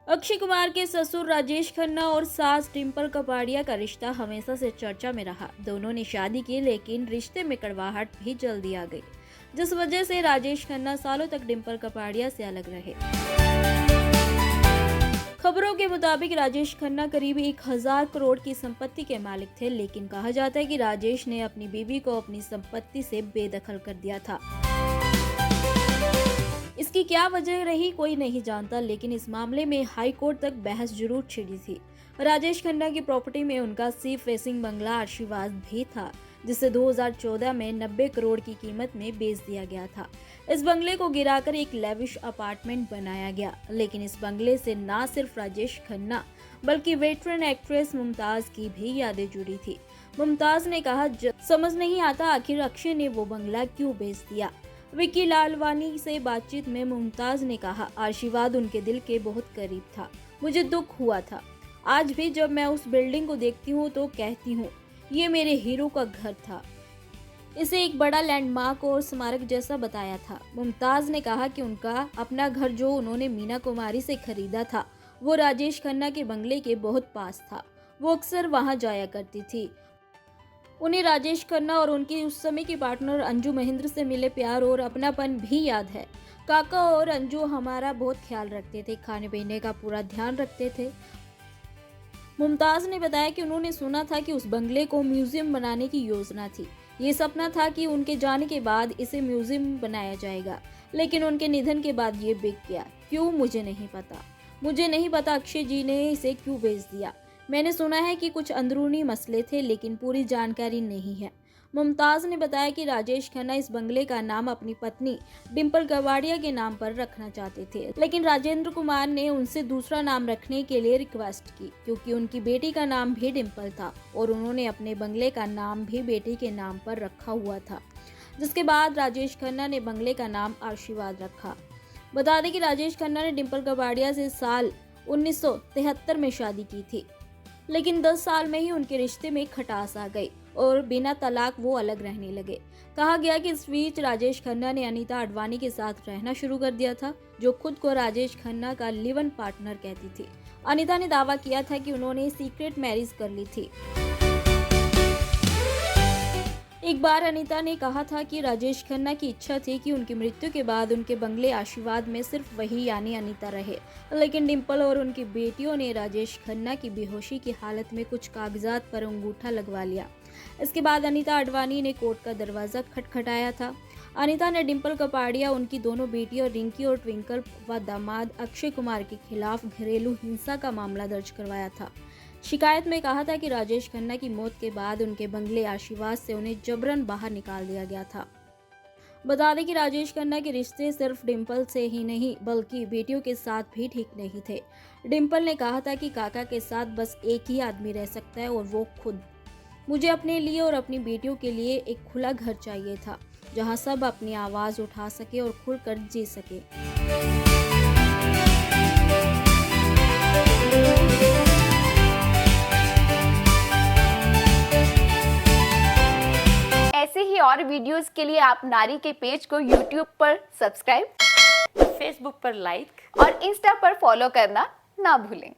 अक्षय कुमार के ससुर राजेश खन्ना और सास डिंपल कपाड़िया का रिश्ता हमेशा से चर्चा में रहा। दोनों ने शादी की, लेकिन रिश्ते में कड़वाहट भी जल्दी आ गई, जिस वजह से राजेश खन्ना सालों तक डिंपल कपाड़िया से अलग रहे। खबरों के मुताबिक राजेश खन्ना करीब 1000 करोड़ की संपत्ति के मालिक थे, लेकिन कहा जाता है कि राजेश ने अपनी बीवी को अपनी संपत्ति से बेदखल कर दिया था। इसकी क्या वजह रही कोई नहीं जानता, लेकिन इस मामले में हाई कोर्ट तक बहस जरूर छिड़ी थी। राजेश खन्ना की प्रॉपर्टी में उनका सी फेसिंग बंगला आशीर्वाद भी था, जिसे 2014 में 90 करोड़ की कीमत में बेच दिया गया था। इस बंगले को गिराकर एक लेविश अपार्टमेंट बनाया गया, लेकिन इस बंगले से न सिर्फ राजेश खन्ना बल्कि वेटरन एक्ट्रेस मुमताज की भी यादें जुड़ी थी। मुमताज ने कहा, समझ नहीं आता आखिर अक्षय ने वो बंगला क्यों बेच दिया। विक्की लालवानी से बातचीत में मुमताज ने कहा, आशीर्वाद उनके दिल के बहुत करीब था। मुझे दुख हुआ था। आज भी जब मैं उस बिल्डिंग को देखती हूँ तो कहती हूँ, ये मेरे हीरो का घर था। इसे एक बड़ा लैंडमार्क और स्मारक जैसा बताया था। मुमताज ने कहा कि उनका अपना घर जो उन्होंने मीना कुमारी से खरीदा था, वो राजेश खन्ना के बंगले के बहुत पास था। वो अक्सर वहां जाया करती थी। उन्हें राजेश खन्ना और उनकी उस समय की पार्टनर अंजू महेंद्र से मिले प्यार और अपनापन भी याद है। काका और अंजू हमारा बहुत ख्याल रखते थे, खाने पीने का पूरा ध्यान रखते थे। मुमताज ने बताया कि उन्होंने सुना था कि उस बंगले को म्यूजियम बनाने की योजना थी। ये सपना था कि उनके जाने के बाद इसे म्यूजियम बनाया जाएगा, लेकिन उनके निधन के बाद ये बिक गया। क्यों, मुझे नहीं पता अक्षय जी ने इसे क्यों बेच दिया। मैंने सुना है कि कुछ अंदरूनी मसले थे, लेकिन पूरी जानकारी नहीं है। मुमताज ने बताया कि राजेश खन्ना इस बंगले का नाम अपनी पत्नी डिंपल कपाड़िया के नाम पर रखना चाहते थे, लेकिन राजेंद्र कुमार ने उनसे दूसरा नाम रखने के लिए रिक्वेस्ट की, क्योंकि उनकी बेटी का नाम भी डिंपल था और उन्होंने अपने बंगले का नाम भी बेटी के नाम पर रखा हुआ था, जिसके बाद राजेश खन्ना ने बंगले का नाम आशीर्वाद रखा। बता दें कि राजेश खन्ना ने डिंपल कपाड़िया से साल 1973 में शादी की थी, लेकिन 10 साल में ही उनके रिश्ते में खटास आ गई और बिना तलाक वो अलग रहने लगे। कहा गया कि इस बीच राजेश खन्ना ने अनीता अडवाणी के साथ रहना शुरू कर दिया था, जो खुद को राजेश खन्ना का लिव इन पार्टनर कहती थी। अनीता ने दावा किया था कि उन्होंने सीक्रेट मैरिज कर ली थी। एक बार अनीता ने कहा था कि राजेश खन्ना की इच्छा थी कि उनकी मृत्यु के बाद उनके बंगले आशीर्वाद में सिर्फ वही यानी अनीता रहे, लेकिन डिंपल और उनकी बेटियों ने राजेश खन्ना की बेहोशी की हालत में कुछ कागजात पर अंगूठा लगवा लिया। इसके बाद अनीता अडवाणी ने कोर्ट का दरवाजा खटखटाया था। अनीता ने डिंपल कपाड़िया, उनकी दोनों बेटियों रिंकी और ट्विंकल व दामाद अक्षय कुमार के खिलाफ घरेलू हिंसा का मामला दर्ज करवाया था। शिकायत में कहा था कि राजेश खन्ना की मौत के बाद उनके बंगले आशीर्वाद से उन्हें जबरन बाहर निकाल दिया गया था। बता दें कि राजेश खन्ना के रिश्ते सिर्फ डिंपल से ही नहीं बल्कि बेटियों के साथ भी ठीक नहीं थे। डिंपल ने कहा था कि काका के साथ बस एक ही आदमी रह सकता है और वो खुद। मुझे अपने लिए और अपनी बेटियों के लिए एक खुला घर चाहिए था, जहां सब अपनी आवाज उठा सके और खुलकर जी सके। ऐसे ही और वीडियोस के लिए आप नारी के पेज को YouTube पर सब्सक्राइब, फेसबुक पर लाइक और इंस्टा पर फॉलो करना ना भूलें।